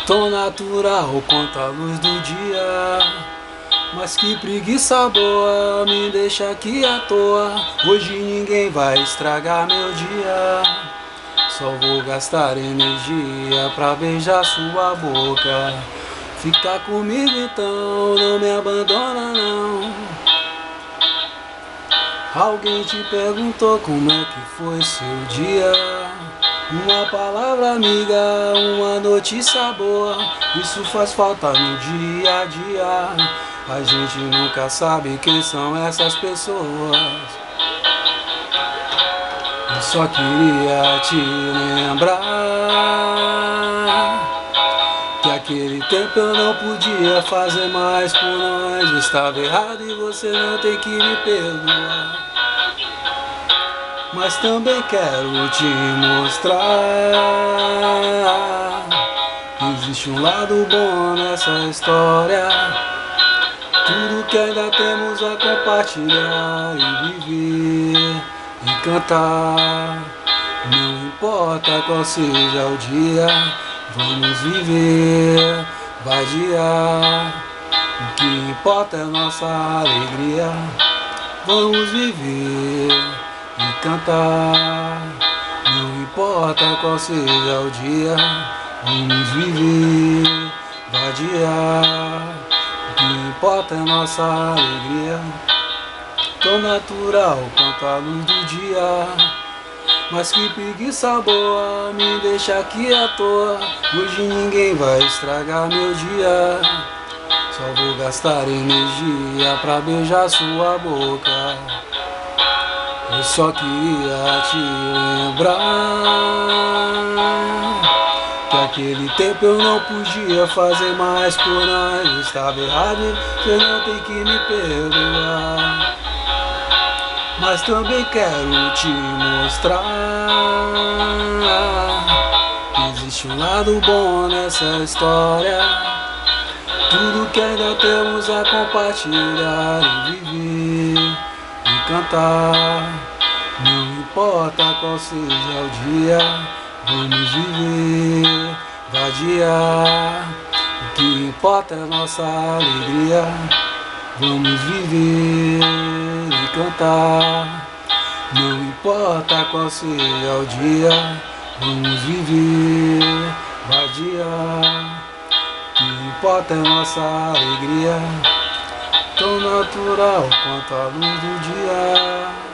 Tão natural quanto a luz do dia. Mas que preguiça boa, me deixa aqui à toa. Hoje ninguém vai estragar meu dia. Só vou gastar energia pra beijar sua boca. Fica comigo então, não me abandona não. Alguém te perguntou como é que foi seu dia? Uma palavra amiga, uma notícia boa, isso faz falta no dia a dia. A gente nunca sabe quem são essas pessoas. Eu só queria te lembrar que aquele tempo eu não podia fazer mais por nós. Estava errado e você não tem que me perdoar. Mas também quero te mostrar que existe um lado bom nessa história. Tudo que ainda temos a compartilhar e viver e cantar. Não importa qual seja o dia, vamos viver, vadiar. O que importa é nossa alegria. Vamos viver e cantar. Não importa qual seja o dia, vamos viver, vadiar. O que importa é nossa alegria. Tão natural quanto a luz do dia. Mas que preguiça boa, me deixa aqui à toa. Hoje ninguém vai estragar meu dia. Só vou gastar energia pra beijar sua boca. Eu só queria te lembrar que aquele tempo eu não podia fazer mais por nós. Estava errado, você não tem que me perdoar. Mas também quero te mostrar que existe um lado bom nessa história. Tudo que ainda temos a compartilhar e viver e cantar. Não importa qual seja o dia, vamos viver, vadiar. O que importa é nossa alegria. Vamos viver e cantar. Não importa qual seja o dia, vamos viver, vadiar. O que importa é nossa alegria. Tão natural quanto a luz do dia.